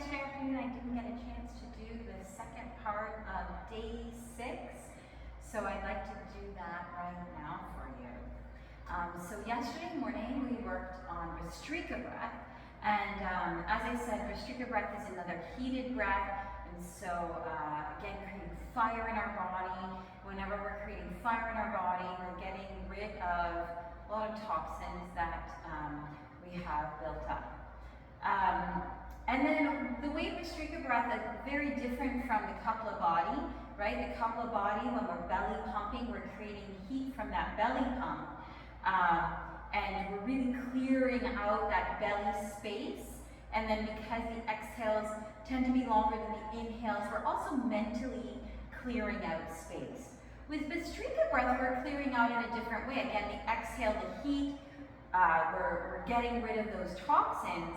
yesterday afternoon I didn't get a chance to do the second part of day 6, so I'd like to do that right now for you. So yesterday morning we worked on Vastrika breath, and as I said, Vastrika breath is another heated breath, and so again, creating fire in our body. Whenever we're creating fire in our body, we're getting rid of a lot of toxins that we have built up. And then the way Vastrika breath is very different from the Kapala body, right? The Kapala body, when we're belly pumping, we're creating heat from that belly pump. And we're really clearing out that belly space. And then because the exhales tend to be longer than the inhales, we're also mentally clearing out space. With Vastrika breath, we're clearing out in a different way. Again, the exhale, the heat, we're getting rid of those toxins.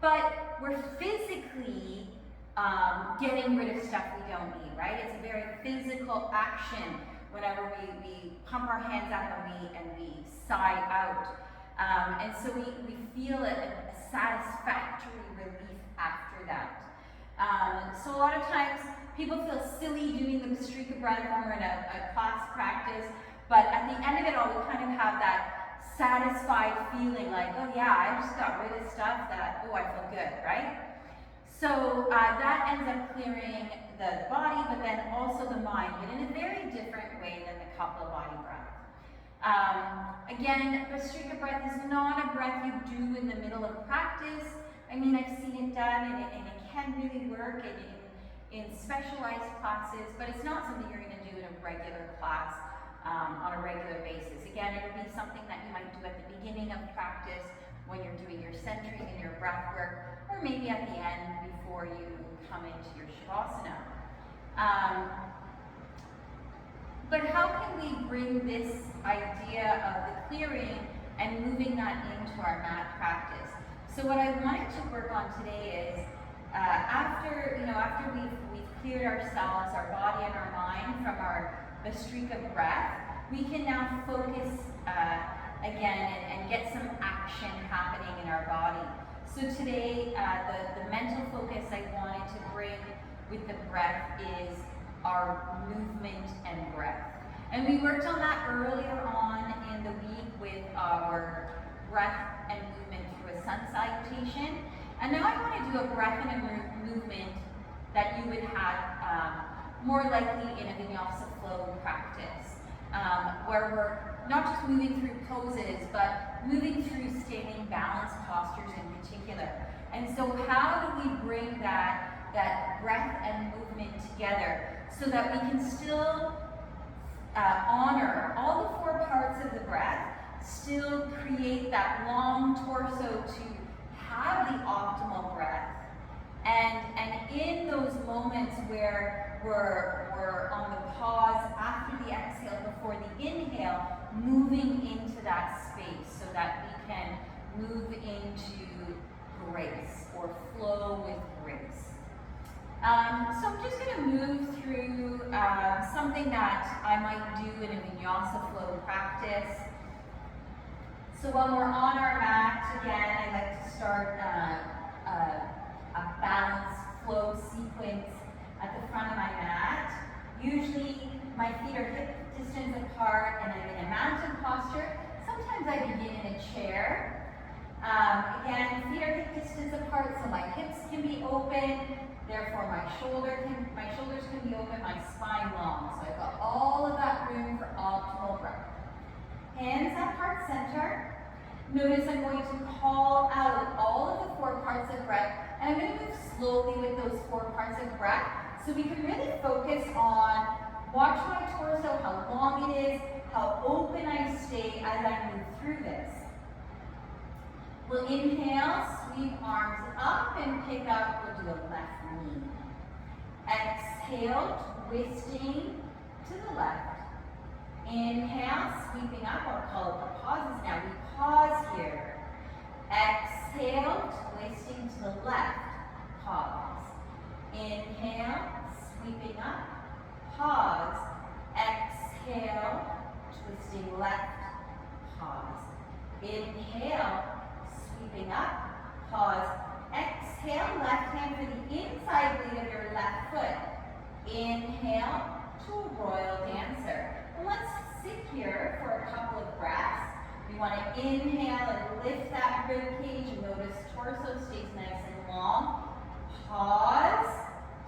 But we're physically getting rid of stuff we don't need, right? It's a very physical action whenever we pump our hands up and we sigh out. And so we feel a satisfactory relief after that. So a lot of times people feel silly doing the Vastrika breath when we're in a class practice, but at the end of it all, we kind of have that satisfied feeling like, oh yeah, I just got rid of stuff that, oh, I feel good, right? So that ends up clearing the body, but then also the mind, but in a very different way than the Kapala body breath. Again, Vastrika breath is not a breath you do in the middle of practice. I mean, I've seen it done, and it can really work in specialized classes, but it's not something you're going to do in a regular class. On a regular basis. Again, it would be something that you might do at the beginning of practice when you're doing your centering and your breath work, or maybe at the end before you come into your Shavasana. But how can we bring this idea of the clearing and moving that into our mat practice? So what I wanted to work on today is after we've cleared ourselves, our body and our mind from our Vastrika breath, we can now focus again and get some action happening in our body. So today, the mental focus I wanted to bring with the breath is our movement and breath. And we worked on that earlier on in the week with our breath and movement through a sun salutation. And now I want to do a breath and a movement that you would have more likely in a vinyasa flow practice, where we're not just moving through poses, but moving through standing balance postures in particular. And so how do we bring that breath and movement together so that we can still honor all the 4 parts of the breath, still create that long torso to have the optimal breath, and in those moments where we're on the pause after the exhale, before the inhale, moving into that space so that we can move into grace or flow with grace. So I'm just going to move through something that I might do in a vinyasa flow practice. So when we're on our mat, again, I like to start a balance flow sequence at the front of my mat. Usually my feet are hip distance apart and I'm in a mountain posture. Sometimes I begin in a chair. Again, feet are hip distance apart, so my hips can be open, therefore my shoulders can be open, my spine long. So I've got all of that room for optimal breath. Hands at heart center. Notice I'm going to call out all of the 4 parts of breath, and I'm going to move slowly with those 4 parts of breath so we can really focus on, watch my torso, how long it is, how open I stay as I move through this. We'll inhale, sweep arms up and pick up, we'll do a left knee. Exhale, twisting to the left. Inhale, sweeping up, I'll call it the pauses now. We pause here. Exhale, twisting to the left, pause. Inhale, sweeping up, pause. Exhale, twisting left, pause. Inhale, sweeping up, pause. Exhale, left hand for the inside blade of your left foot. Inhale to a royal dancer. And let's sit here for a couple of breaths. We want to inhale and lift that rib cage. Notice torso stays nice and long. Pause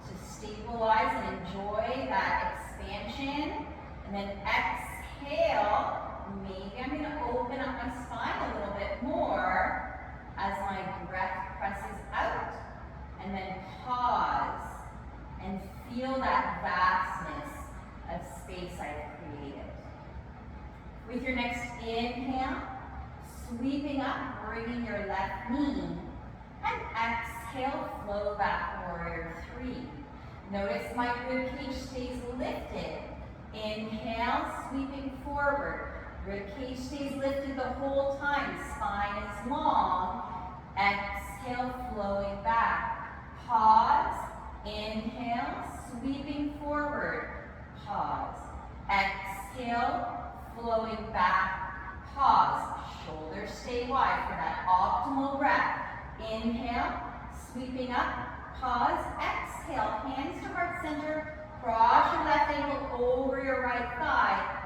to stabilize and enjoy that expansion. And then exhale. Maybe I'm going to open up my spine a little bit more as my breath presses out. And then pause and feel that vastness of space I've created. With your next inhale, sweeping up, bringing your left knee. And exhale, flow back, warrior three. Notice my rib cage stays lifted. Inhale, sweeping forward. Rib cage stays lifted the whole time. Spine is long. Exhale, flowing back. Pause. Inhale, sweeping forward. Pause. Exhale, flowing back. Pause. Shoulders stay wide for that optimal breath. Inhale, sweeping up. Pause. Exhale, hands to heart center. Cross your left ankle over your right thigh.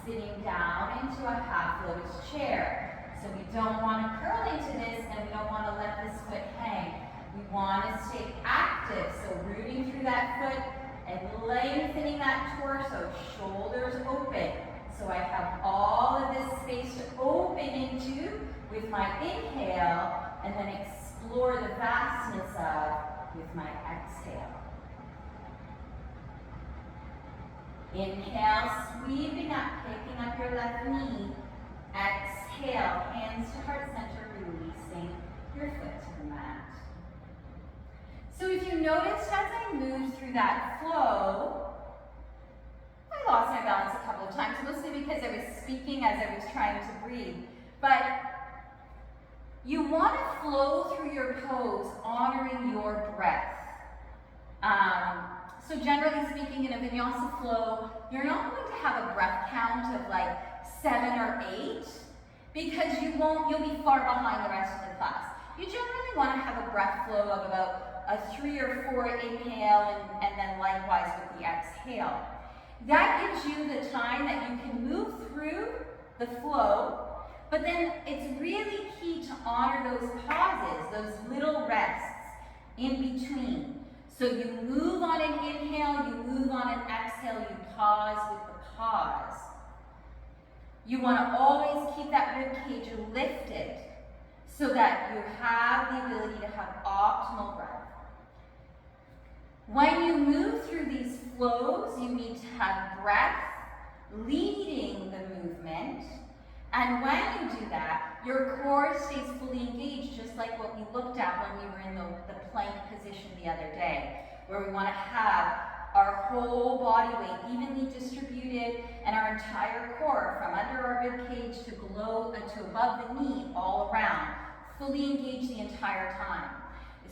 Sitting down into a half lotus chair. So we don't want to curl into this and we don't want to let this foot hang. We want to stay active. So rooting through that foot and lengthening that torso. Shoulders open. So I have all of this space to open into with my inhale and then explore the vastness of with my exhale. Inhale, sweeping up, picking up your left knee. Exhale, hands to heart center, releasing your foot to the mat. So if you noticed as I moved through that flow, I lost my balance a couple of times, mostly because I was speaking as I was trying to breathe. But you want to flow through your pose, honoring your breath. So generally speaking, in a vinyasa flow, you're not going to have a breath count of like 7 or 8 because you'll be far behind the rest of the class. You generally want to have a breath flow of about a 3 or 4 inhale and then likewise with the exhale. That gives you the time that you can move through the flow, but then it's really key to honor those pauses, those little rests in between. So you move on an inhale, you move on an exhale, you pause with the pause. You want to always keep that rib cage lifted so that you have the ability to have optimal breath. When you move through these flows, you need to have breath leading the movement. And when you do that, your core stays fully engaged, just like what we looked at when we were in the plank position the other day, where we want to have our whole body weight evenly distributed and our entire core from under our rib cage to below and to above the knee all around, fully engaged the entire time.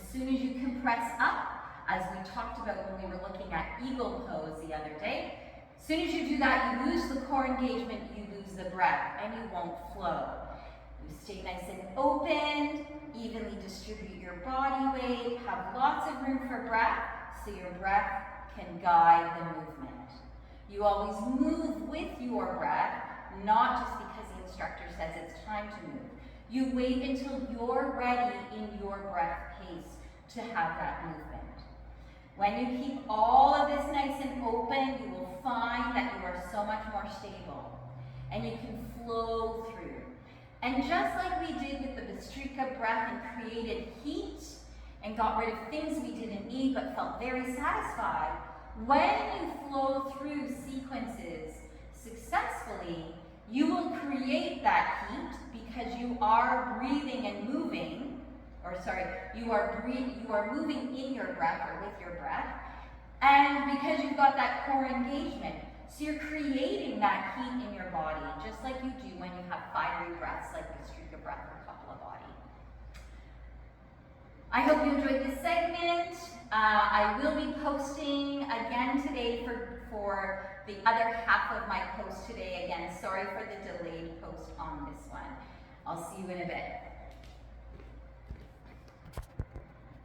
As soon as you compress up, as we talked about when we were looking at eagle pose the other day, as soon as you do that, you lose the core engagement, you lose the breath, and you won't flow. You stay nice and open, evenly distribute your body weight, have lots of room for breath, so your breath can guide the movement. You always move with your breath, not just because the instructor says it's time to move. You wait until you're ready in your breath pace to have that movement. When you keep all of this nice and open, you will find that you are so much more stable and you can flow through. And just like we did with the Bhastrika breath and created heat and got rid of things we didn't need but felt very satisfied, when you flow through sequences successfully, you will create that heat because you are breathing and moving. You are moving in your breath or with your breath, and because you've got that core engagement. So you're creating that heat in your body, just like you do when you have fiery breaths like the Bhastrika breath or Kapala body. I hope you enjoyed this segment. I will be posting again today for the other half of my post today. Again, sorry for the delayed post on this one. I'll see you in a bit.